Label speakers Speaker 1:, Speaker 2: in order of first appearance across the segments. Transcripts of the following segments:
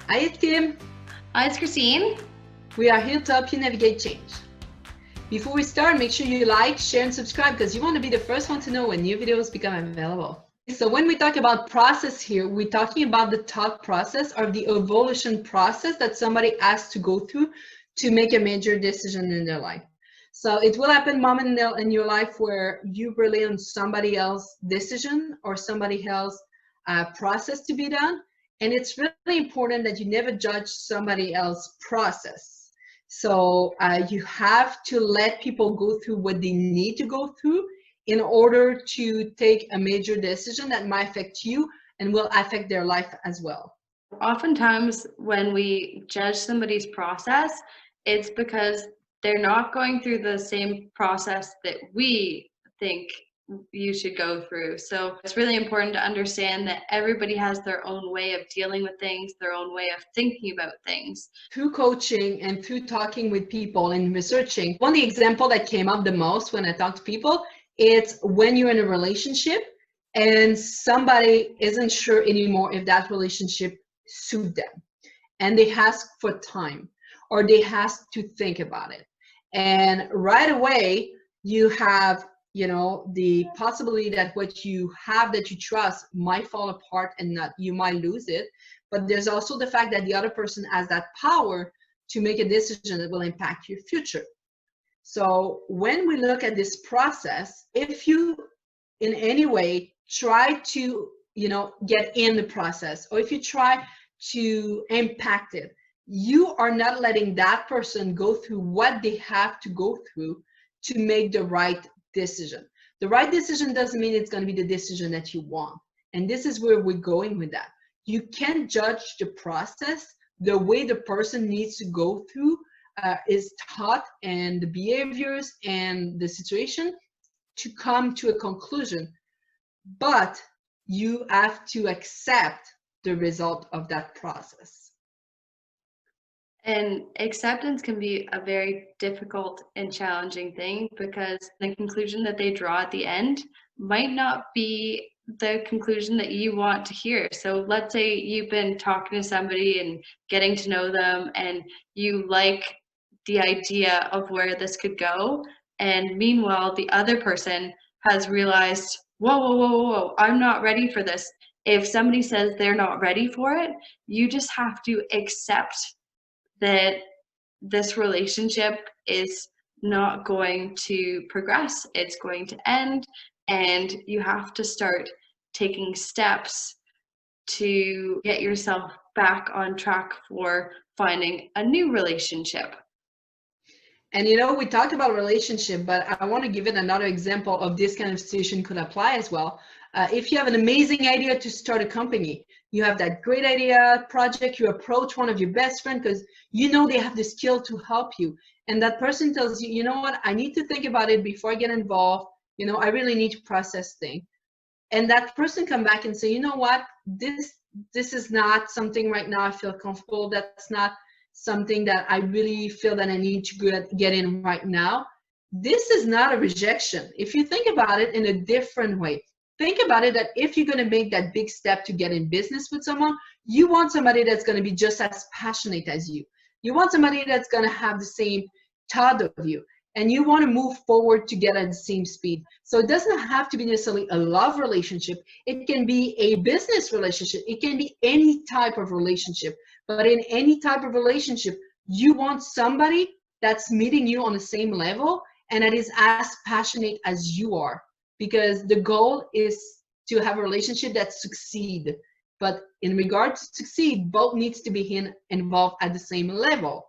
Speaker 1: Hi, it's Kim.
Speaker 2: Hi, it's Kristine.
Speaker 1: We are here to help you navigate change. Before we start, make sure you like, share, and subscribe because you want to be the first one to know when new videos become available. So when we talk about process here, we're talking about the thought process or the evolution process that somebody has to go through to make a major decision in their life. So it will happen moment in your life where you rely on somebody else's decision or somebody else's process to be done. And it's really important that you never judge somebody else's process. So you have to let people go through what they need to go through in order to take a major decision that might affect you and will affect their life as well.
Speaker 2: Oftentimes, when we judge somebody's process, it's because they're not going through the same process that we think you should go through. So it's really important to understand that everybody has their own way of dealing with things, their own way of thinking about things.
Speaker 1: Through coaching and through talking with people and researching, one of the example that came up the most when I talk to people, it's when you're in a relationship and somebody isn't sure anymore if that relationship suits them, and they ask for time or they ask to think about it. And right away, you have, the possibility that what you have that you trust might fall apart and not you might lose it. But there's also the fact that the other person has that power to make a decision that will impact your future. So when we look at this process, if you in any way try to, get in the process, or if you try to impact it, you are not letting that person go through what they have to go through to make the right decision. The right decision doesn't mean it's going to be the decision that you want. And this is where we're going with that. You can't judge the process, the way the person needs to go through is taught, and the behaviors and the situation to come to a conclusion. But you have to accept the result of that process.
Speaker 2: And acceptance can be a very difficult and challenging thing because the conclusion that they draw at the end might not be the conclusion that you want to hear. So let's say you've been talking to somebody and getting to know them, and you like the idea of where this could go. And meanwhile, the other person has realized, whoa, whoa, whoa, whoa, I'm not ready for this. If somebody says they're not ready for it, you just have to accept that this relationship is not going to progress. It's going to end, and you have to start taking steps to get yourself back on track for finding a new relationship.
Speaker 1: And we talked about relationship, but I want to give it another example of this kind of situation could apply as well. If you have an amazing idea to start a company, you have that great idea project, you approach one of your best friends because they have the skill to help you. And that person tells you, you know what, I need to think about it before I get involved. I really need to process things. And that person come back and say, you know what, this is not something right now I feel comfortable. That's not something that I really feel that I need to get in right now. This is not a rejection. If you think about it in a different way, think about it that if you're going to make that big step to get in business with someone, you want somebody that's going to be just as passionate as you. You want somebody that's going to have the same thought of you. And you want to move forward together at the same speed. So it doesn't have to be necessarily a love relationship. It can be a business relationship. It can be any type of relationship. But in any type of relationship, you want somebody that's meeting you on the same level and that is as passionate as you are. Because the goal is to have a relationship that succeed. But in regard to succeed, both needs to be involved at the same level.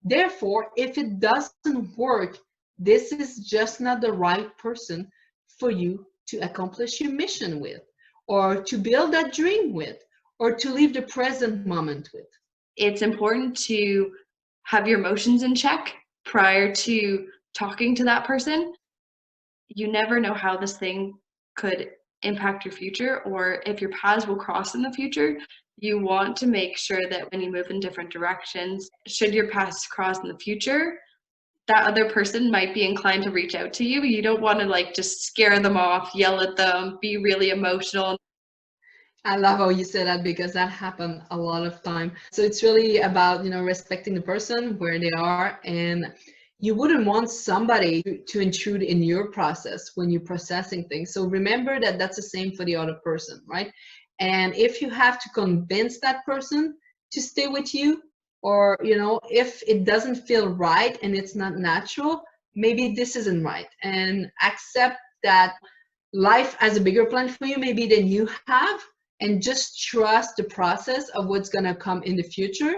Speaker 1: Therefore, if it doesn't work, this is just not the right person for you to accomplish your mission with, or to build that dream with, or to live the present moment with.
Speaker 2: It's important to have your emotions in check prior to talking to that person. You never know how this thing could impact your future, or if your paths will cross in the future. You want to make sure that when you move in different directions, should your paths cross in the future, that other person might be inclined to reach out to you. You don't want to just scare them off, yell at them, be really emotional.
Speaker 1: I love how you said that because that happened a lot of time. So it's really about, respecting the person where they are, and you wouldn't want somebody to intrude in your process when you're processing things. So remember that that's the same for the other person, right? And if you have to convince that person to stay with you, or, if it doesn't feel right and it's not natural, maybe this isn't right, and accept that life has a bigger plan for you maybe than you have, and just trust the process of what's going to come in the future.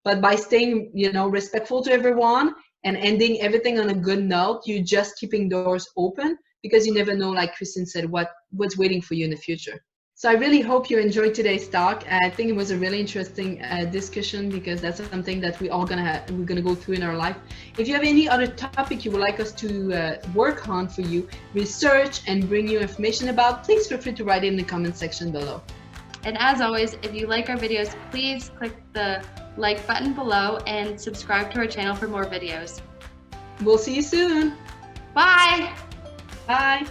Speaker 1: But by staying, respectful to everyone and ending everything on a good note, you're just keeping doors open, because you never know, like Kristine said, what's waiting for you in the future. So I really hope you enjoyed today's talk. I think it was a really interesting discussion, because that's something that we're gonna go through in our life. If you have any other topic you would like us to work on for you, research and bring you information about, please feel free to write it in the comment section below.
Speaker 2: And as always, if you like our videos, please click the like button below and subscribe to our channel for more videos.
Speaker 1: We'll see you soon.
Speaker 2: Bye!
Speaker 1: Bye.